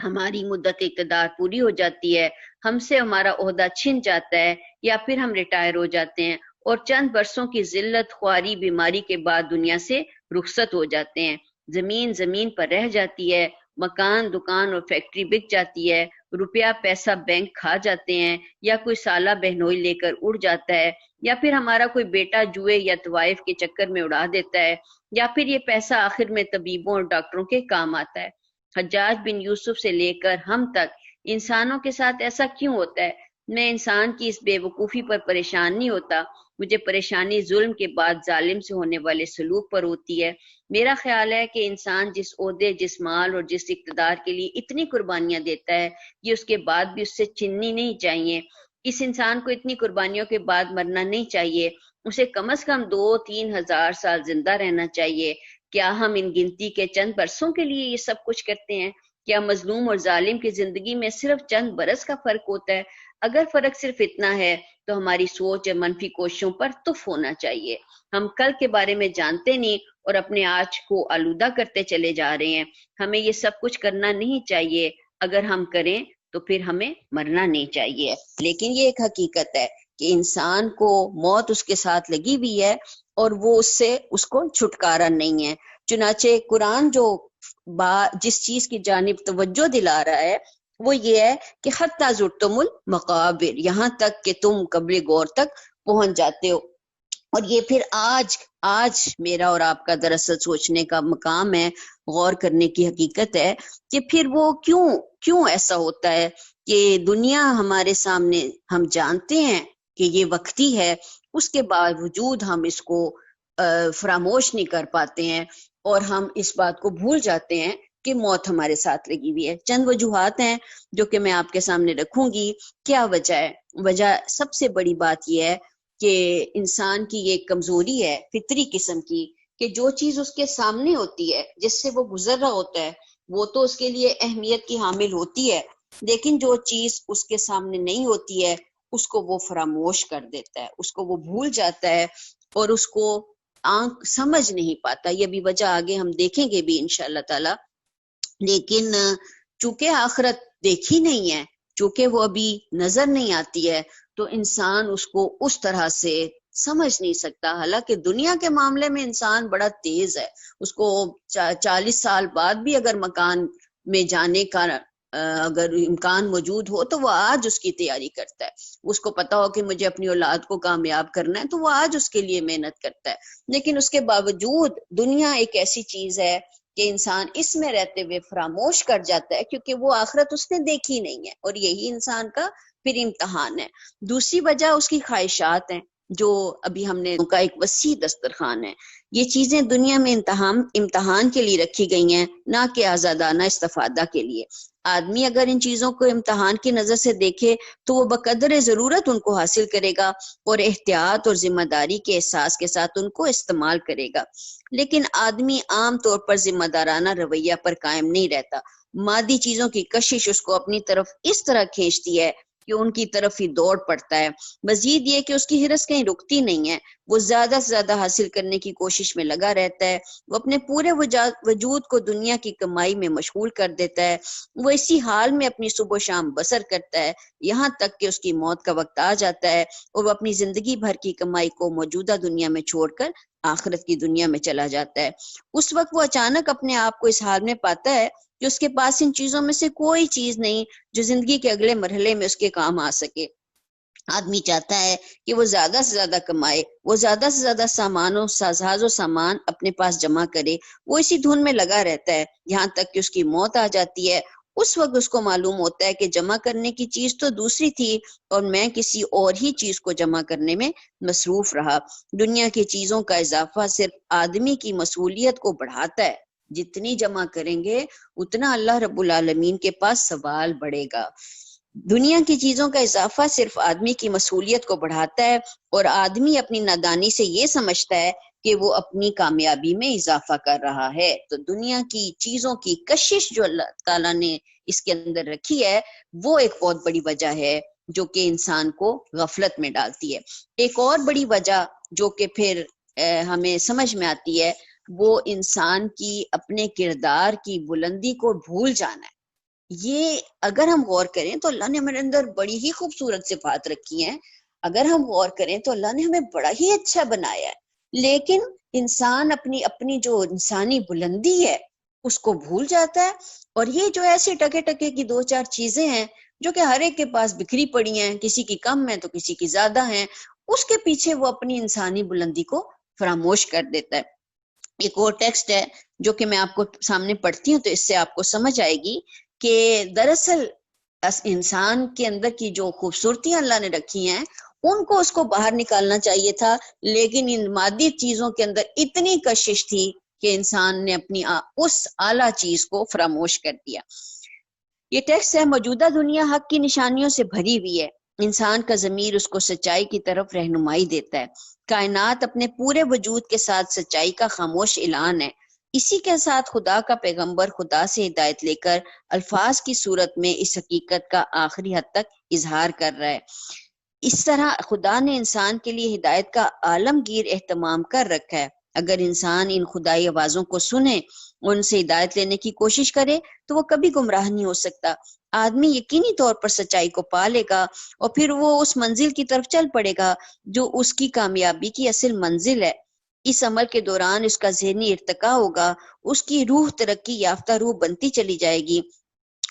ہماری مدت اقتدار پوری ہو جاتی ہے، ہم سے ہمارا عہدہ چھن جاتا ہے یا پھر ہم ریٹائر ہو جاتے ہیں اور چند برسوں کی ذلت، خواری، بیماری کے بعد دنیا سے رخصت ہو جاتے ہیں، زمین پر رہ جاتی ہے، مکان، دکان اور فیکٹری بک جاتی ہے، روپیہ پیسہ بینک کھا جاتے ہیں یا کوئی سالہ بہنوئی لے کر اڑ جاتا ہے یا پھر ہمارا کوئی بیٹا جوئے یا طوائف کے چکر میں اڑا دیتا ہے یا پھر یہ پیسہ آخر میں طبیبوں اور ڈاکٹروں کے کام آتا ہے۔ حجاج بن یوسف سے لے کر ہم تک انسانوں کے ساتھ ایسا کیوں ہوتا ہے؟ میں انسان کی اس بے وقوفی پر پریشان نہیں ہوتا، مجھے پریشانی ظلم کے بعد ظالم سے ہونے والے سلوک پر ہوتی ہے۔ میرا خیال ہے کہ انسان جس عہدے، جس مال اور جس اقتدار کے لیے اتنی قربانیاں دیتا ہے، یہ اس کے بعد بھی اس سے چھننی نہیں چاہیے۔ اس انسان کو اتنی قربانیوں کے بعد مرنا نہیں چاہیے، اسے کم از کم 2-3 ہزار سال زندہ رہنا چاہیے۔ کیا ہم ان گنتی کے چند برسوں کے لیے یہ سب کچھ کرتے ہیں؟ کیا مظلوم اور ظالم کی زندگی میں صرف چند برس کا فرق ہوتا ہے؟ اگر فرق صرف اتنا ہے تو ہماری سوچ اور منفی کوششوں پر تف ہونا چاہیے۔ ہم کل کے بارے میں جانتے نہیں اور اپنے آج کو آلودہ کرتے چلے جا رہے ہیں۔ ہمیں یہ سب کچھ کرنا نہیں چاہیے، اگر ہم کریں تو پھر ہمیں مرنا نہیں چاہیے۔ لیکن یہ ایک حقیقت ہے کہ انسان کو موت اس کے ساتھ لگی ہوئی ہے اور وہ اس کو چھٹکارا نہیں ہے۔ چنانچہ قرآن جو جس چیز کی جانب توجہ دلا رہا ہے وہ یہ ہے کہ حتی زرتم المقابر، یہاں تک کہ تم قبر غور تک پہنچ جاتے ہو۔ اور یہ پھر آج میرا اور آپ کا دراصل سوچنے کا مقام ہے، غور کرنے کی حقیقت ہے کہ پھر وہ کیوں ایسا ہوتا ہے کہ دنیا ہمارے سامنے ہم جانتے ہیں کہ یہ وقتی ہے، اس کے باوجود ہم اس کو فراموش نہیں کر پاتے ہیں اور ہم اس بات کو بھول جاتے ہیں کہ موت ہمارے ساتھ لگی ہوئی ہے۔ چند وجوہات ہیں جو کہ میں آپ کے سامنے رکھوں گی۔ کیا وجہ ہے؟ وجہ سب سے بڑی بات یہ ہے کہ انسان کی یہ کمزوری ہے فطری قسم کی کہ جو چیز اس کے سامنے ہوتی ہے، جس سے وہ گزر رہا ہوتا ہے، وہ تو اس کے لیے اہمیت کی حامل ہوتی ہے، لیکن جو چیز اس کے سامنے نہیں ہوتی ہے اس کو وہ فراموش کر دیتا ہے، اس کو وہ بھول جاتا ہے اور اس کو آنکھ سمجھ نہیں پاتا۔ یہ بھی وجہ آگے ہم دیکھیں گے بھی انشاءاللہ تعالی۔ لیکن چونکہ آخرت دیکھی نہیں ہے، چونکہ وہ ابھی نظر نہیں آتی ہے، تو انسان اس کو اس طرح سے سمجھ نہیں سکتا۔ حالانکہ دنیا کے معاملے میں انسان بڑا تیز ہے، اس کو 40 سال بعد بھی اگر مکان میں جانے کا اگر امکان موجود ہو تو وہ آج اس کی تیاری کرتا ہے۔ اس کو پتا ہو کہ مجھے اپنی اولاد کو کامیاب کرنا ہے تو وہ آج اس کے لیے محنت کرتا ہے۔ لیکن اس کے باوجود دنیا ایک ایسی چیز ہے کہ انسان اس میں رہتے ہوئے فراموش کر جاتا ہے کیونکہ وہ آخرت اس نے دیکھی نہیں ہے، اور یہی انسان کا پھر امتحان ہے۔ دوسری وجہ اس کی خواہشات ہیں، جو ابھی ہم نے ان کا ایک وسیع دسترخوان ہے۔ یہ چیزیں دنیا میں امتحان کے لیے رکھی گئی ہیں، نہ کہ آزادانہ استفادہ کے لیے۔ آدمی اگر ان چیزوں کو امتحان کی نظر سے دیکھے تو وہ بقدر ضرورت ان کو حاصل کرے گا اور احتیاط اور ذمہ داری کے احساس کے ساتھ ان کو استعمال کرے گا۔ لیکن آدمی عام طور پر ذمہ دارانہ رویہ پر قائم نہیں رہتا۔ مادی چیزوں کی کشش اس کو اپنی طرف اس طرح کھینچتی ہے کہ ان کی طرف ہی دوڑ پڑتا ہے۔ مزید یہ کہ اس کی ہرس کہیں رکتی نہیں ہے، وہ زیادہ سے زیادہ حاصل کرنے کی کوشش میں لگا رہتا ہے۔ وہ اپنے پورے وجود کو دنیا کی کمائی میں مشغول کر دیتا ہے۔ وہ اسی حال میں اپنی صبح و شام بسر کرتا ہے یہاں تک کہ اس کی موت کا وقت آ جاتا ہے اور وہ اپنی زندگی بھر کی کمائی کو موجودہ دنیا میں چھوڑ کر آخرت کی دنیا میں چلا جاتا ہے۔ اس وقت وہ اچانک اپنے آپ کو اس حال میں پاتا ہے کہ اس کے پاس ان چیزوں میں سے کوئی چیز نہیں جو زندگی کے اگلے مرحلے میں اس کے کام آ سکے۔ آدمی چاہتا ہے کہ وہ زیادہ سے زیادہ کمائے، وہ زیادہ سے زیادہ ساز و سامان اپنے پاس جمع کرے، وہ اسی دھن میں لگا رہتا ہے یہاں تک کہ اس کی موت آ جاتی ہے۔ اس وقت اس کو معلوم ہوتا ہے کہ جمع کرنے کی چیز تو دوسری تھی اور میں کسی اور ہی چیز کو جمع کرنے میں مصروف رہا۔ دنیا کی چیزوں کا اضافہ صرف آدمی کی مسئولیت کو بڑھاتا ہے، جتنی جمع کریں گے اتنا اللہ رب العالمین کے پاس سوال بڑھے گا۔ دنیا کی چیزوں کا اضافہ صرف آدمی کی مسئولیت کو بڑھاتا ہے، اور آدمی اپنی نادانی سے یہ سمجھتا ہے کہ وہ اپنی کامیابی میں اضافہ کر رہا ہے۔ تو دنیا کی چیزوں کی کشش جو اللہ تعالیٰ نے اس کے اندر رکھی ہے، وہ ایک بہت بڑی وجہ ہے جو کہ انسان کو غفلت میں ڈالتی ہے۔ ایک اور بڑی وجہ جو کہ پھر ہمیں سمجھ میں آتی ہے، وہ انسان کی اپنے کردار کی بلندی کو بھول جانا ہے۔ یہ اگر ہم غور کریں تو اللہ نے ہمارے اندر بڑی ہی خوبصورت صفات رکھی ہیں، اگر ہم غور کریں تو اللہ نے ہمیں بڑا ہی اچھا بنایا ہے، لیکن انسان اپنی اپنی جو انسانی بلندی ہے اس کو بھول جاتا ہے، اور یہ جو ایسے ٹکے ٹکے کی دو چار چیزیں ہیں جو کہ ہر ایک کے پاس بکھری پڑی ہیں، کسی کی کم ہے تو کسی کی زیادہ ہیں، اس کے پیچھے وہ اپنی انسانی بلندی کو فراموش کر دیتا ہے۔ ایک اور ٹیکسٹ ہے جو کہ میں آپ کو سامنے پڑھتی ہوں تو اس سے آپ کو سمجھ آئے گی کہ دراصل انسان کے اندر کی جو خوبصورتیاں اللہ نے رکھی ہیں ان کو اس کو باہر نکالنا چاہیے تھا، لیکن ان مادی چیزوں کے اندر اتنی کشش تھی کہ انسان نے اپنی اس اعلیٰ چیز کو فراموش کر دیا۔ یہ ٹیکسٹ ہے، موجودہ دنیا حق کی نشانیوں سے بھری ہوئی ہے، انسان کا ضمیر اس کو سچائی کی طرف رہنمائی دیتا ہے، کائنات اپنے پورے وجود کے ساتھ سچائی کا خاموش اعلان ہے، اسی کے ساتھ خدا کا پیغمبر خدا سے ہدایت لے کر الفاظ کی صورت میں اس حقیقت کا آخری حد تک اظہار کر رہا ہے۔ اس طرح خدا نے انسان کے لیے ہدایت کا عالمگیر اہتمام کر رکھا ہے۔ اگر انسان ان خدائی آوازوں کو سنے، ان سے ہدایت لینے کی کوشش کرے تو وہ کبھی گمراہ نہیں ہو سکتا۔ آدمی یقینی طور پر سچائی کو پا لے گا اور پھر وہ اس منزل کی طرف چل پڑے گا جو اس کی کامیابی کی اصل منزل ہے۔ اس عمل کے دوران اس کا ذہنی ارتقاء ہوگا، اس کی روح ترقی یافتہ روح بنتی چلی جائے گی،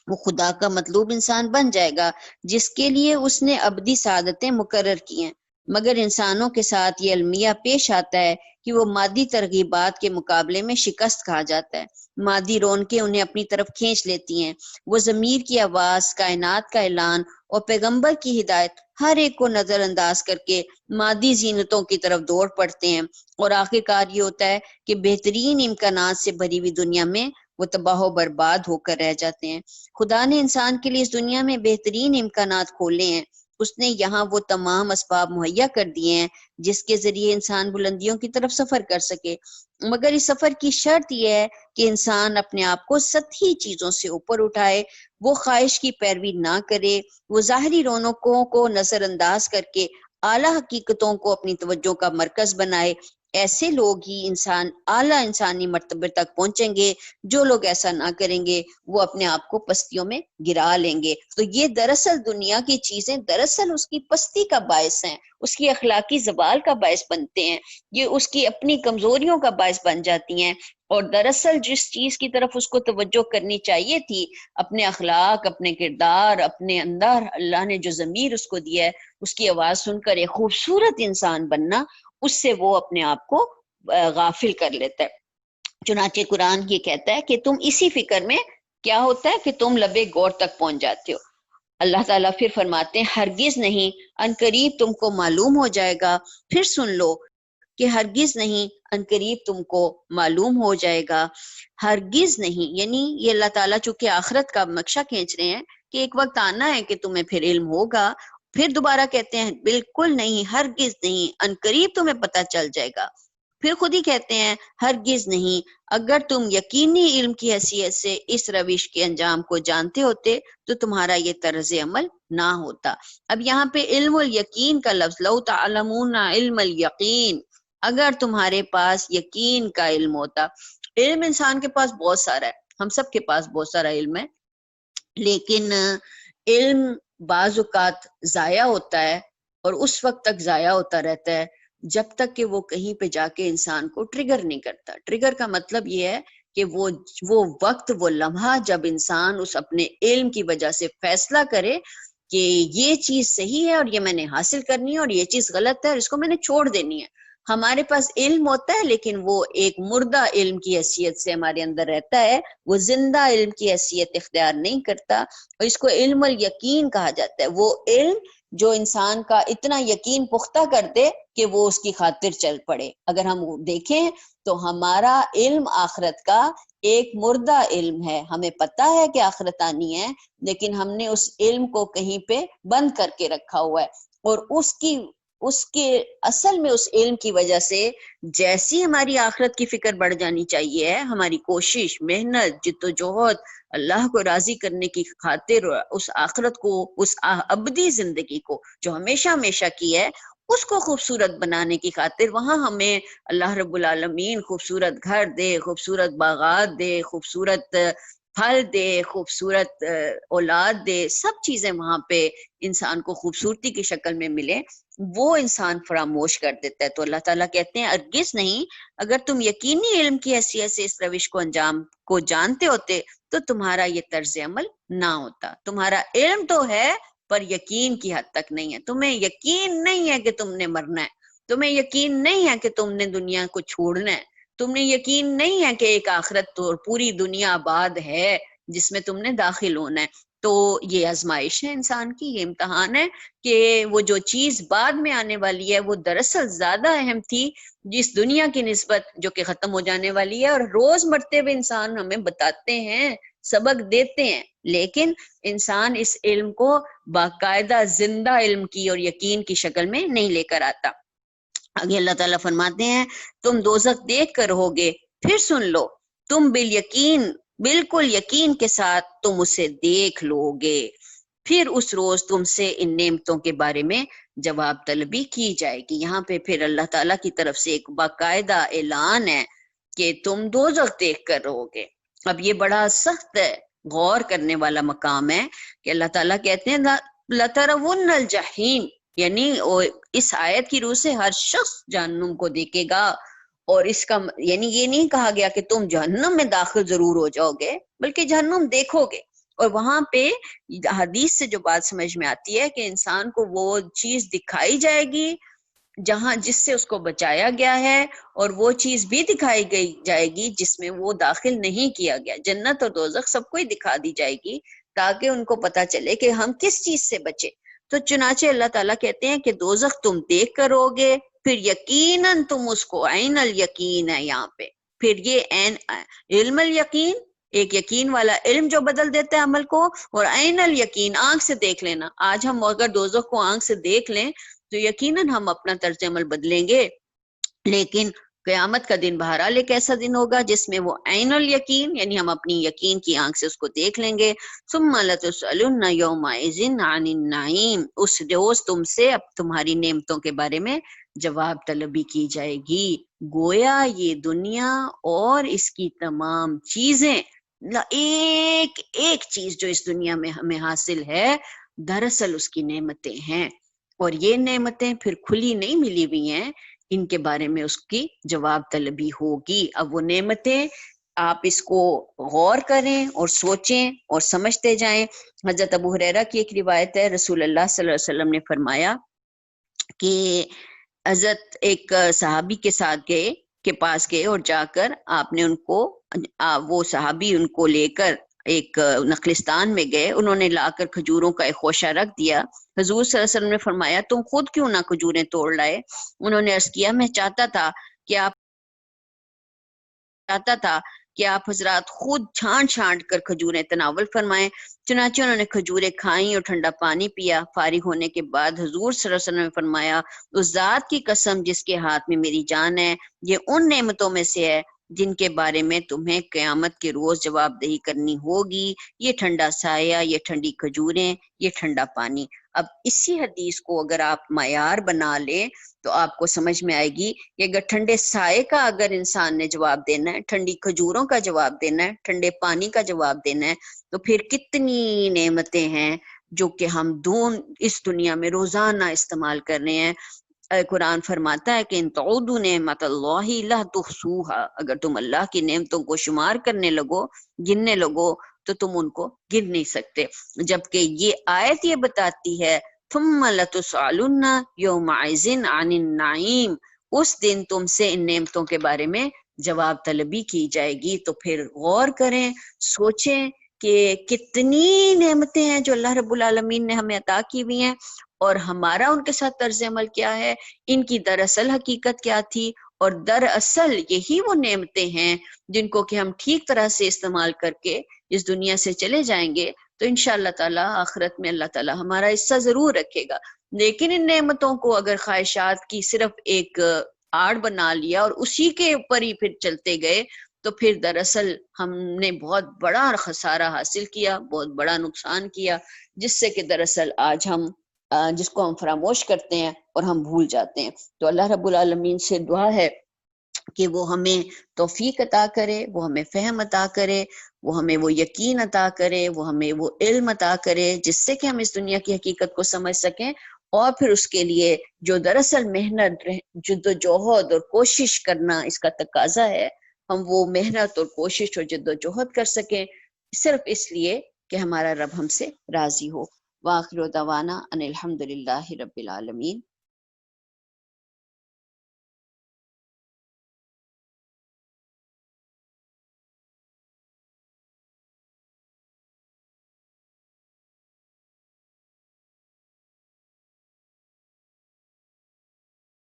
وہ خدا کا مطلوب انسان بن جائے گا جس کے لیے اس نے ابدی سعادتیں مقرر کی ہیں۔ مگر انسانوں کے ساتھ یہ المیہ پیش آتا ہے کہ وہ مادی ترغیبات کے مقابلے میں شکست کھا جاتا ہے، مادی رونقیں انہیں اپنی طرف کھینچ لیتی ہیں، وہ ضمیر کی آواز، کائنات کا اعلان اور پیغمبر کی ہدایت ہر ایک کو نظر انداز کر کے مادی زینتوں کی طرف دوڑ پڑتے ہیں، اور آخرکار یہ ہوتا ہے کہ بہترین امکانات سے بھری ہوئی دنیا میں وہ تباہ و برباد ہو کر رہ جاتے ہیں۔ خدا نے انسان کے لیے اس دنیا میں بہترین امکانات کھولے ہیں، اس نے یہاں وہ تمام اسباب مہیا کر دیے ہیں جس کے ذریعے انسان بلندیوں کی طرف سفر کر سکے، مگر اس سفر کی شرط یہ ہے کہ انسان اپنے آپ کو سطحی چیزوں سے اوپر اٹھائے، وہ خواہش کی پیروی نہ کرے، وہ ظاہری رونقوں کو نظر انداز کر کے اعلیٰ حقیقتوں کو اپنی توجہ کا مرکز بنائے۔ ایسے لوگ ہی اعلیٰ انسانی مرتبے تک پہنچیں گے۔ جو لوگ ایسا نہ کریں گے وہ اپنے آپ کو پستیوں میں گرا لیں گے۔ تو یہ دراصل دنیا کی چیزیں دراصل اس کی پستی کا باعث ہیں، اس کی اخلاقی زوال کا باعث بنتے ہیں، یہ اس کی اپنی کمزوریوں کا باعث بن جاتی ہیں، اور دراصل جس چیز کی طرف اس کو توجہ کرنی چاہیے تھی، اپنے اخلاق، اپنے کردار، اپنے اندر اللہ نے جو ضمیر اس کو دیا ہے اس کی آواز سن کر ایک خوبصورت انسان بننا، اس سے وہ اپنے آپ کو غافل کر لیتا ہے۔ چنانچہ قرآن یہ کہتا ہے کہ تم اسی فکر میں کیا ہوتا ہے کہ تم لبے گور تک پہنچ جاتے ہو۔ اللہ تعالیٰ پھر فرماتے ہیں ہرگز نہیں، ان قریب تم کو معلوم ہو جائے گا، پھر سن لو کہ ہرگز نہیں، ان قریب تم کو معلوم ہو جائے گا، ہرگز نہیں، یعنی یہ اللہ تعالیٰ چونکہ آخرت کا نقشہ کھینچ رہے ہیں کہ ایک وقت آنا ہے کہ تمہیں پھر علم ہوگا، پھر دوبارہ کہتے ہیں بالکل نہیں، ہرگز نہیں، ان قریب تمہیں پتہ چل جائے گا، پھر خود ہی کہتے ہیں ہرگز نہیں، اگر تم یقینی علم کی حیثیت سے اس روش کے انجام کو جانتے ہوتے تو تمہارا یہ طرز عمل نہ ہوتا۔ اب یہاں پہ علم الیقین کا لفظ، لو تعلمون علم الیقین، اگر تمہارے پاس یقین کا علم ہوتا۔ علم انسان کے پاس بہت سارا ہے، ہم سب کے پاس بہت سارا علم ہے، لیکن علم بعض اوقات ضائع ہوتا ہے، اور اس وقت تک ضائع ہوتا رہتا ہے جب تک کہ وہ کہیں پہ جا کے انسان کو ٹریگر نہیں کرتا۔ ٹریگر کا مطلب یہ ہے کہ وہ وقت، وہ لمحہ جب انسان اس اپنے علم کی وجہ سے فیصلہ کرے کہ یہ چیز صحیح ہے اور یہ میں نے حاصل کرنی ہے اور یہ چیز غلط ہے اور اس کو میں نے چھوڑ دینی ہے۔ ہمارے پاس علم ہوتا ہے لیکن وہ ایک مردہ علم کی حیثیت سے ہمارے اندر رہتا ہے، وہ زندہ علم کی حیثیت اختیار نہیں کرتا، اور اس کو علم الیقین کہا جاتا ہے۔ وہ علم جو انسان کا اتنا یقین پختہ کر دے کہ وہ اس کی خاطر چل پڑے۔ اگر ہم دیکھیں تو ہمارا علم آخرت کا ایک مردہ علم ہے، ہمیں پتہ ہے کہ آخرت آنی ہے لیکن ہم نے اس علم کو کہیں پہ بند کر کے رکھا ہوا ہے، اور اس کے اصل میں اس علم کی وجہ سے جیسی ہماری آخرت کی فکر بڑھ جانی چاہیے ہے، ہماری کوشش، محنت، جدوجہد اللہ کو راضی کرنے کی خاطر اس آخرت کو، اس ابدی زندگی کو جو ہمیشہ ہمیشہ کی ہے، اس کو خوبصورت بنانے کی خاطر وہاں ہمیں اللہ رب العالمین خوبصورت گھر دے، خوبصورت باغات دے، خوبصورت پھل دے، خوبصورت اولاد دے، سب چیزیں وہاں پہ انسان کو خوبصورتی کی شکل میں ملے، وہ انسان فراموش کر دیتا ہے۔ تو اللہ تعالیٰ کہتے ہیں ارگز نہیں، اگر تم یقینی علم کی حیثیت سے اس روش کو انجام کو جانتے ہوتے تو تمہارا یہ طرز عمل نہ ہوتا۔ تمہارا علم تو ہے پر یقین کی حد تک نہیں ہے، تمہیں یقین نہیں ہے کہ تم نے مرنا ہے، تمہیں یقین نہیں ہے کہ تم نے دنیا کو چھوڑنا ہے، تمہیں یقین نہیں ہے کہ ایک آخرت تو پوری دنیا آباد ہے جس میں تم نے داخل ہونا ہے۔ تو یہ آزمائش ہے انسان کی، یہ امتحان ہے کہ وہ جو چیز بعد میں آنے والی ہے وہ دراصل زیادہ اہم تھی جس دنیا کی نسبت جو کہ ختم ہو جانے والی ہے، اور روز مرتے ہوئے انسان ہمیں بتاتے ہیں، سبق دیتے ہیں، لیکن انسان اس علم کو باقاعدہ زندہ علم کی اور یقین کی شکل میں نہیں لے کر آتا۔ آگے اللہ تعالیٰ فرماتے ہیں تم دوزخ دیکھ کر ہوگے، پھر سن لو، تم بالکل یقین کے ساتھ تم اسے دیکھ لو گے، پھر اس روز تم سے ان نعمتوں کے بارے میں جواب طلبی کی جائے گی۔ یہاں پہ پھر اللہ تعالیٰ کی طرف سے ایک باقاعدہ اعلان ہے کہ تم دوزخ دیکھ کر رہو گے۔ اب یہ بڑا سخت ہے، غور کرنے والا مقام ہے کہ اللہ تعالیٰ کہتے ہیں لَتَرَوُنَّ الْجَحِيمَ، یعنی اس آیت کی روح سے ہر شخص جہنم کو دیکھے گا، اور اس کا یعنی یہ نہیں کہا گیا کہ تم جہنم میں داخل ضرور ہو جاؤ گے بلکہ جہنم دیکھو گے۔ اور وہاں پہ حدیث سے جو بات سمجھ میں آتی ہے کہ انسان کو وہ چیز دکھائی جائے گی جس سے اس کو بچایا گیا ہے، اور وہ چیز بھی دکھائی جائے گی جس میں وہ داخل نہیں کیا گیا۔ جنت اور دوزخ سب کو ہی دکھا دی جائے گی تاکہ ان کو پتا چلے کہ ہم کس چیز سے بچے۔ تو چنانچہ اللہ تعالیٰ کہتے ہیں کہ دوزخ تم دیکھ کر ہوگے، پھر یقیناً تم اس کو عین الیقین ہے یہاں پہ، پھر یہ علم الیقین، ایک یقین والا علم جو بدل دیتا ہے عمل کو، اور عین الیقین آنکھ سے دیکھ لینا۔ آج ہم اگر دوزخ کو آنکھ سے دیکھ لیں تو یقیناً ہم اپنا طرز عمل بدلیں گے، لیکن قیامت کا دن بہرحال ایک ایسا دن ہوگا جس میں وہ عین الیقین یعنی ہم اپنی یقین کی آنکھ سے اس کو دیکھ لیں گے۔ ثم لتسألن یومئذ عن النعیم، اس روز تم سے اب تمہاری نعمتوں کے بارے میں جواب طلبی کی جائے گی۔ گویا یہ دنیا اور اس کی تمام چیزیں، ایک ایک چیز جو اس دنیا میں ہمیں حاصل ہے دراصل اس کی نعمتیں ہیں، اور یہ نعمتیں پھر کھلی نہیں ملی ہوئی ہیں، ان کے بارے میں اس کی جواب طلبی ہوگی۔ اب وہ نعمتیں آپ اس کو غور کریں اور سوچیں اور سمجھتے جائیں۔ حضرت ابو ہریرہ کی ایک روایت ہے، رسول اللہ صلی اللہ علیہ وسلم نے فرمایا کہ حضرت ایک صحابی کے پاس گئے اور جا کر آپ نے ان کو، وہ صحابی ان کو لے کر ایک نخلستان میں گئے، انہوں نے لا کر کھجوروں کا ایک خوشہ رکھ دیا۔ حضور صلی اللہ علیہ وسلم نے فرمایا تم خود کیوں نہ کھجوریں توڑ لائے؟ انہوں نے عرض کیا میں چاہتا تھا کہ آپ حضرات خود چھانٹ کر کھجوریں تناول فرمائیں۔ چنانچہ انہوں نے کھجوریں کھائیں اور ٹھنڈا پانی پیا۔ فارغ ہونے کے بعد حضور صلی اللہ علیہ وسلم نے فرمایا اس ذات کی قسم جس کے ہاتھ میں میری جان ہے، یہ ان نعمتوں میں سے ہے جن کے بارے میں تمہیں قیامت کے روز جواب دہی کرنی ہوگی، یہ ٹھنڈا سایہ، یہ ٹھنڈی کھجوریں، یہ ٹھنڈا پانی۔ اب اسی حدیث کو اگر آپ معیار بنا لیں تو آپ کو سمجھ میں آئے گی کہ اگر ٹھنڈے سائے کا اگر انسان نے جواب دینا ہے، ٹھنڈی کھجوروں کا جواب دینا ہے، ٹھنڈے پانی کا جواب دینا ہے، تو پھر کتنی نعمتیں ہیں جو کہ ہم اس دنیا میں روزانہ استعمال کر رہے ہیں۔ قرآن فرماتا ہے کہ ان تعودوا نعمت اللہ لا تحصوها، اگر تم اللہ کی نعمتوں کو شمار کرنے لگو، گننے لگو، تو تم ان کو گن نہیں سکتے. جبکہ یہ آیت یہ بتاتی ہے ثم لتسألن یومئذ عن النعیم، اس دن تم سے ان نعمتوں کے بارے میں جواب طلبی کی جائے گی. تو پھر غور کریں، سوچیں کہ کتنی نعمتیں ہیں جو اللہ رب العالمین نے ہمیں عطا کی ہوئی ہیں، اور ہمارا ان کے ساتھ طرز عمل کیا ہے، ان کی دراصل حقیقت کیا تھی. اور دراصل یہی وہ نعمتیں ہیں جن کو کہ ہم ٹھیک طرح سے استعمال کر کے اس دنیا سے چلے جائیں گے تو انشاءاللہ تعالیٰ آخرت میں اللہ تعالیٰ ہمارا حصہ ضرور رکھے گا. لیکن ان نعمتوں کو اگر خواہشات کی صرف ایک آڑ بنا لیا اور اسی کے اوپر ہی پھر چلتے گئے تو پھر دراصل ہم نے بہت بڑا خسارہ حاصل کیا، بہت بڑا نقصان کیا، جس سے کہ دراصل آج ہم جس کو ہم فراموش کرتے ہیں اور ہم بھول جاتے ہیں. تو اللہ رب العالمین سے دعا ہے کہ وہ ہمیں توفیق عطا کرے، وہ ہمیں فہم عطا کرے، وہ ہمیں وہ یقین عطا کرے، وہ ہمیں وہ علم عطا کرے جس سے کہ ہم اس دنیا کی حقیقت کو سمجھ سکیں، اور پھر اس کے لیے جو دراصل محنت، جد و جہد اور کوشش کرنا اس کا تقاضا ہے، ہم وہ محنت اور کوشش اور جد و جہد کر سکیں، صرف اس لیے کہ ہمارا رب ہم سے راضی ہو. وآخر دعوانا ان الحمد للہ رب العالمین.